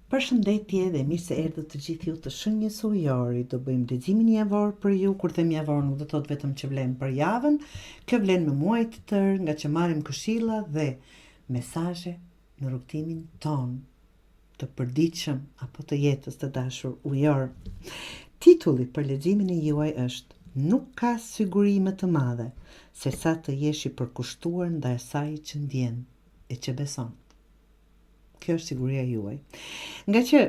Përshëndetje dhe mirë se erdhët të gjithë ju të Shënjës Ujori. Do bëjmë leximin javor për ju. Kur them javor nuk do thot vetëm që vlen për javën, kjo vlen me muaj të tërë, nga që marrim këshilla dhe mesazhe në rrugtimin ton të përditshëm apo të jetës të dashur ujor. Titulli për leximin e juaj është Nuk ka siguri më të madhe se sa të jesh i përkushtuar ndaj asaj që ndjen e që beson. Kjo është siguria juaj. Nga që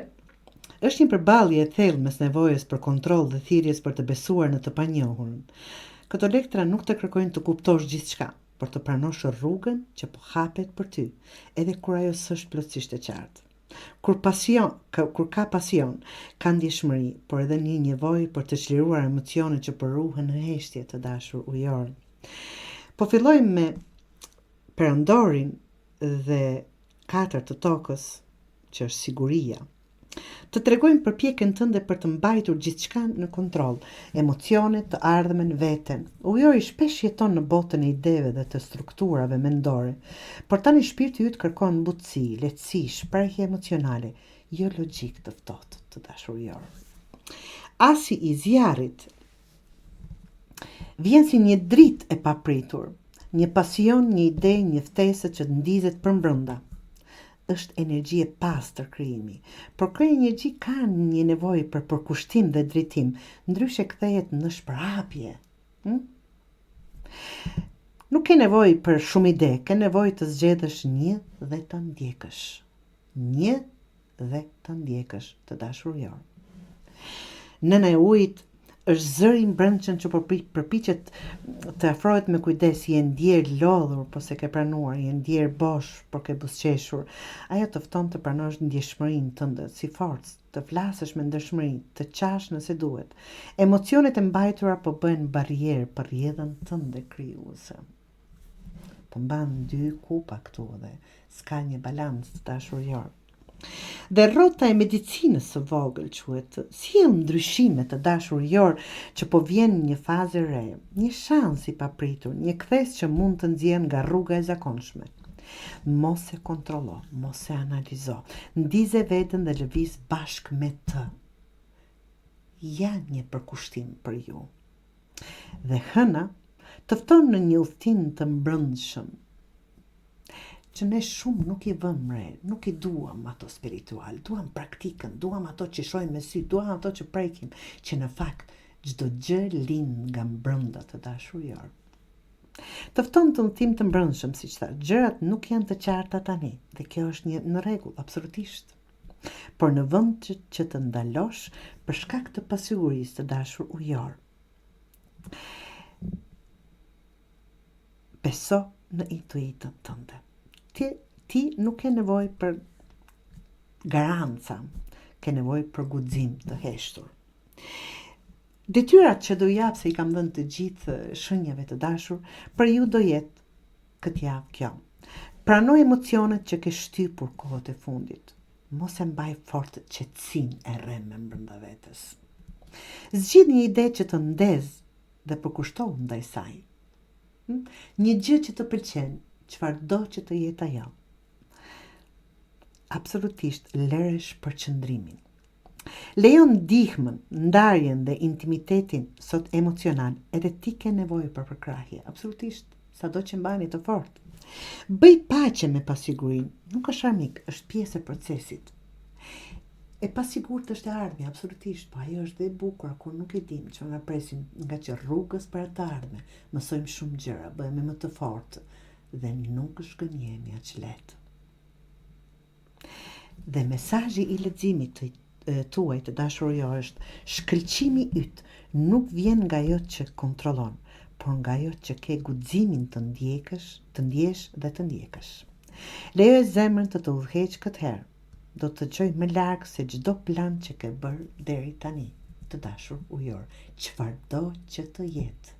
është një përballje e thellë mes nevojës për kontroll dhe thirrjes për të besuar në të panjohurën. Këto lektra nuk të kërkojnë të kuptosh gjithçka, por të pranosh rrugën që po hapet për ty, edhe kur ajo s'është plotësisht e qartë. Kur ka pasion, ka ndjeshmëri, por edhe një nevojë për të çliruar emocionet që përruhen në heshtje të dashur ujor. Po fillojmë me perandorin dhe 4 të tokës, që është siguria. Të tregojmë përpjekjen tënde për të mbajtur gjithçka në kontroll, emocionet, të ardhmen, veten. Ujori shpesh jeton në botën e ideve dhe të strukturave mendore, por tani shpirti yt kërkon butësi, lehtësi, shprehje emocionale, jo logjik të ftohtë të dashur ujor. Asi i zjarrit vjen si një dritë e papritur, një pasion, një ide, një ftesë që ndizet përmbrënda. Është energji e pastër krijimi, por kjo energji ka një nevojë për përkushtim dhe drejtim, ndryshe kthehet në shpërhapje. Nuk ke nevojë për shumë ide, ke nevojë të zgjedhësh një dhe të ndjekësh. Një dhe të ndjekësh, të dashur ujor. Nëna e ujit është zëri i brendshëm që përpiqet të afrohet me kujdes, je ndjer lodhur, po se ke pranuar, je ndjer bosh, por ke buzëqeshur. Ajo të fton të pranosh ndjeshmërinë tënde si forcë, të flasësh me ndershmëri, të qash nëse duhet. Emocionet e mbajtura po bëhen barrierë për rrjedhën tënde krijuese. Po mban 2 kupa këtu dhe s'ka një balancë të dashur ujor. Dhe rrota e medicinës së vogël quhet sjell ndryshime të dashur ujor që po vjen një fazë re, një shans i papritur, një kthes që mund të nxjerrë nga rruga e zakonshme. Mos e kontrollo, mos e analizo, ndize veten dhe lëviz bashk me të. Ja një përkushtim për ju. Dhe hëna të fton në një udhtim të mbrëmshëm, që ne shumë nuk i vëmë re, nuk i duam ato spiritual, duam praktikën, duam ato që shohim me sy, duam ato që prekim, që në fakt çdo gjë lind nga brenda të dashur ujor. Të fton të udhtim të mbrëmshëm, siç thash, gjërat nuk janë të qarta tani, dhe kjo është në rregull, absolutisht. Por në vend që të ndalosh për shkak të pasigurisë të dashur ujor. Beso në intuitën tënde. Ti nuk ke nevojë për garanca, ke nevojë për guxim të heshtur. Detyrat që do jap, se i kam dhënë të gjithë shenjave të dashur, për ju do jetë këtë javë kjo. Pranoj emocionet që ke shtypur kohët e fundit. Mos e mbaj fort qetësinë e rreme brenda vetes. Zgjidh një ide që të ndez dhe përkushtohu ndaj saj. Një gjë që të pëlqen, çfarë do që të jetë ajo. Absolutisht lëresh përqendrimin. Lejon ndihmën, ndarjen dhe intimitetin sot emocional, edhe ti ke nevojë për përkrahje. Absolutisht, sado që mbani të fortë. Bëj paqe me pasigurinë, nuk është armik, është pjesë e procesit. E pasigurt është e ardhmja, absolutisht, po ajo është dhe e bukur kur nuk e dim që na presin, nga që rrugës për të ardhmen, mësojmë shumë gjëra, bëhemi më të fortë dhe nuk shkënjehemi aq lehtë. Dhe mesazhi i leximit tuaj të dashur ujor është: shkëlqimi yt nuk vjen nga ajo që kontrollon, por nga ajo që ke guximin të ndjesh dhe të ndjekësh. Lejo zemrën të udhëheq këtë herë. Do të çoj më larg se çdo plan që ke bërë deri tani, të dashur ujor, çfarëdo që të jetë.